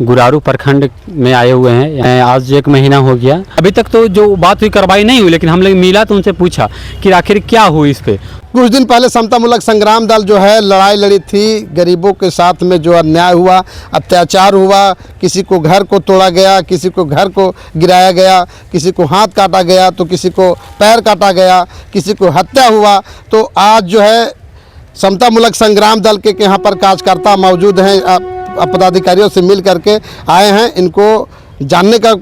गुरारू प्रखंड में आए हुए हैं। आज 1 महीना हो गया। अभी तक तो जो बात हुई कार्रवाई नहीं हुई, लेकिन हम लोग मिला तो उनसे पूछा कि आखिर क्या हुई इस पे। कुछ दिन पहले समतामूलक संग्राम दल जो है लड़ाई लड़ी थी, गरीबों के साथ में जो अन्याय हुआ, अत्याचार हुआ, किसी को घर को तोड़ा गया, किसी को घर को गिराया गया, किसी को हाथ काटा गया तो किसी को पैर काटा गया, किसी को हत्या हुआ। तो आज जो है समतामूलक संग्राम दल के यहाँ पर कार्यकर्ता मौजूद हैं, पदाधिकारियों से मिल करके आए हैं। इनको जानने का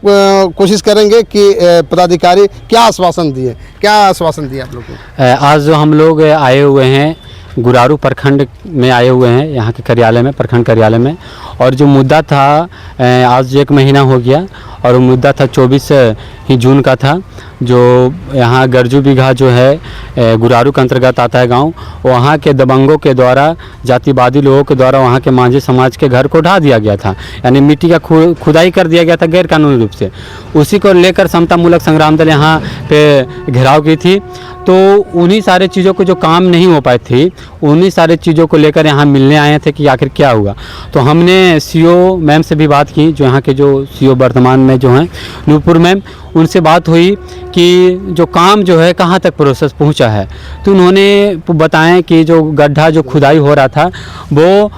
कोशिश करेंगे कि पदाधिकारी क्या आश्वासन दिए आप लोगों को। आज जो हम लोग आए हुए हैं गुरारू प्रखंड में आए हुए हैं, यहाँ के कार्यालय में, प्रखंड कार्यालय में। और जो मुद्दा था आज 1 महीना हो गया, और वो मुद्दा था 24 ही जून का था। जो यहाँ गरजू बीघा जो है गुरारू के अंतर्गत आता है गांव, वहाँ के दबंगों के द्वारा, जातिवादी लोगों के द्वारा वहाँ के मांझी समाज के घर को ढा दिया गया था, यानी मिट्टी का खुदाई कर दिया गया था गैर कानूनी रूप से। उसी को लेकर समतामूलक संग्राम दल यहाँ पे घेराव की थी। तो उन्हीं सारे चीज़ों को जो काम नहीं हो पाई थी, उन्हीं सारे चीज़ों को लेकर यहाँ मिलने आए थे कि आखिर क्या हुआ। तो हमने सीओ मैम से भी बात की, जो यहाँ के जो सीओ वर्तमान में जो हैं नूपुर मैम, उनसे बात हुई कि जो काम जो है कहाँ तक प्रोसेस पहुँचा है। तो उन्होंने बताया कि जो गड्ढा जो खुदाई हो रहा था वो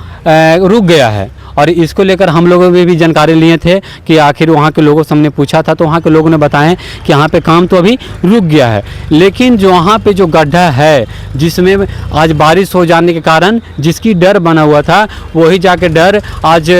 रुक गया है, और इसको लेकर हम लोगों ने भी जानकारी लिए थे कि आखिर वहाँ के लोगों से हमने पूछा था, तो वहाँ के लोगों ने बताया कि यहाँ पे काम तो अभी रुक गया है, लेकिन जो वहाँ पे जो गड्ढा है जिसमें आज बारिश हो जाने के कारण जिसकी डर बना हुआ था, वही जाके डर आज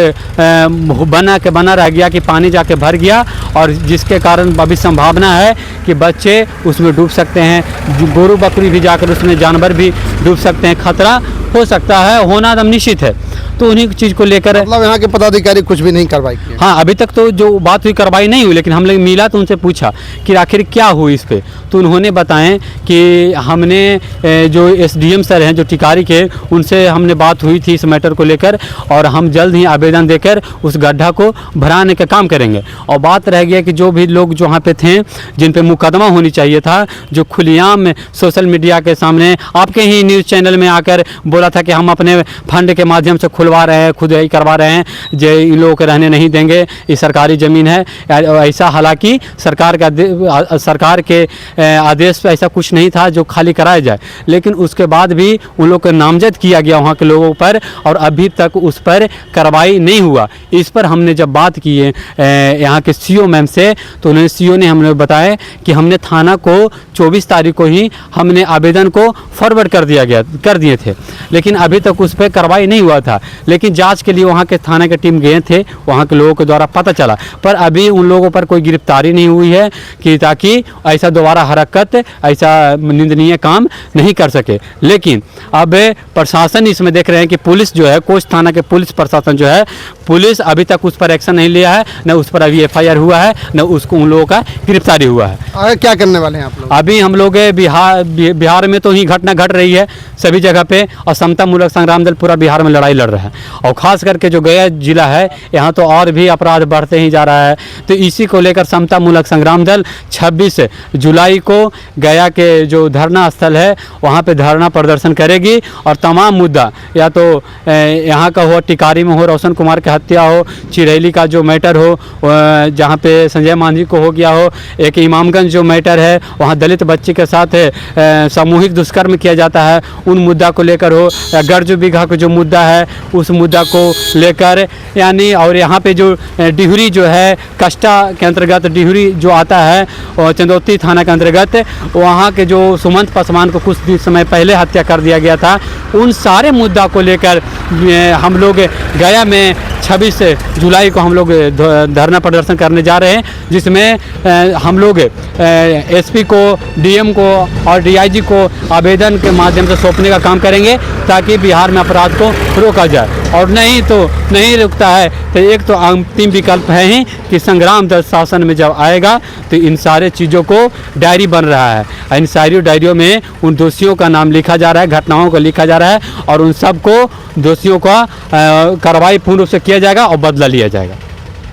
बना रह गया कि पानी जाके भर गया, और जिसके कारण अभी संभावना है कि बच्चे उसमें डूब सकते हैं, गोरू बकरी भी जाकर उसमें, जानवर भी डूब सकते हैं, खतरा हो सकता है, होना एकदम निश्चित है। तो उन्हीं चीज़ को लेकर मतलब यहाँ के पदाधिकारी कुछ भी नहीं कार्रवाई किए। हाँ, अभी तक तो जो बात हुई कार्रवाई नहीं हुई, लेकिन हम लोग मिला तो उनसे पूछा कि आखिर क्या हुई इस पे। तो उन्होंने बताएं कि हमने जो एसडीएम सर हैं जो टिकारी के, उनसे हमने बात हुई थी इस मैटर को लेकर, और हम जल्द ही आवेदन देकर उस गड्ढा को भराने का काम करेंगे। और बात रह गया कि जो भी लोग जो वहाँ पे थे जिन पे मुकदमा होनी चाहिए था, जो खुलेआम सोशल मीडिया के सामने आपके ही न्यूज़ चैनल में आकर बोला था कि हम अपने फंड के माध्यम से खुलवा रहे हैं, खुदाई करवा रहे हैं, जो इन लोगों को रहने नहीं देंगे, ये सरकारी ज़मीन है, ऐसा हालांकि सरकार के आदेश पे ऐसा कुछ नहीं था जो खाली कराया जाए, लेकिन उसके बाद भी उन लोग को नामजद किया गया वहाँ के लोगों पर, और अभी तक उस पर कार्रवाई नहीं हुआ। इस पर हमने जब बात की है यहाँ के सीओ मैम से, तो उन्होंने सीओ ने हमें बताया कि हमने थाना को 24 तारीख को ही हमने आवेदन को फॉरवर्ड कर दिए थे, लेकिन अभी तक उस पर कार्रवाई नहीं हुआ था। लेकिन जांच के लिए वहाँ के थाना के टीम गए थे, वहाँ के लोगों के द्वारा पता चला, पर अभी उन लोगों पर कोई गिरफ्तारी नहीं हुई है कि ताकि ऐसा दोबारा हरकत, ऐसा निंदनीय काम नहीं कर सके। लेकिन अब प्रशासन इसमें देख रहे हैं कि पुलिस जो है, कोच थाना के पुलिस प्रशासन जो है, पुलिस अभी तक उस पर एक्शन नहीं लिया है, न उस पर अभी FIR हुआ है, न उसको उन लोगों का गिरफ्तारी हुआ है। आगे क्या करने वाले हैं आप लोग? अभी हम लोग बिहार में तो ही घटना घट रही है सभी जगह पे, और समतामूलक संग्राम दल पूरा बिहार में लड़ाई लड़ रहा है, और ख़ास करके जो गया जिला है, यहाँ तो और भी अपराध बढ़ते ही जा रहा है। तो इसी को लेकर समतामूलक संग्राम दल 26 जुलाई को गया के जो धरना स्थल है वहाँ पे धरना प्रदर्शन करेगी, और तमाम मुद्दा, या तो यहाँ का हो, टिकारी में हो, रोशन कुमार की हत्या हो, चिरैली का जो मैटर हो, जहाँ पे संजय मांझी को हो गया हो, एक इमामगंज जो मैटर है वहाँ दलित बच्चे के साथ सामूहिक दुष्कर्म किया जाता है, उन मुद्दा को लेकर हो, या गरजू बीघा का जो मुद्दा है उस मुद्दा को लेकर, यानी, और यहाँ पे जो डिहरी जो है कष्टा के अंतर्गत डिहरी जो आता है, और चंदौती थाना के अंतर्गत, वहाँ के जो सुमंत पासवान को कुछ दिन समय पहले हत्या कर दिया गया था, उन सारे मुद्दा को लेकर हम लोग गया में 26 जुलाई को हम लोग धरना प्रदर्शन करने जा रहे हैं, जिसमें हम लोग SP को, DM को और DIG को आवेदन के माध्यम से सौंपने का काम करेंगे, ताकि बिहार में अपराध को रोका जाए। और नहीं तो नहीं रुकता है तो एक तो अंतिम विकल्प है ही कि संग्राम दल शासन में जब आएगा तो इन सारे चीज़ों को डायरी बन रहा है, इन सारी डायरियों में उन दोषियों का नाम लिखा जा रहा है, घटनाओं को लिखा जा रहा है, और उन सब को दोषियों का कार्रवाई पूर्ण रूप से किया जाएगा और बदला लिया जाएगा।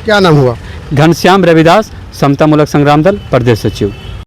क्या नाम हुआ? घनश्याम रविदास, समतामूलक संग्राम दल प्रदेश सचिव।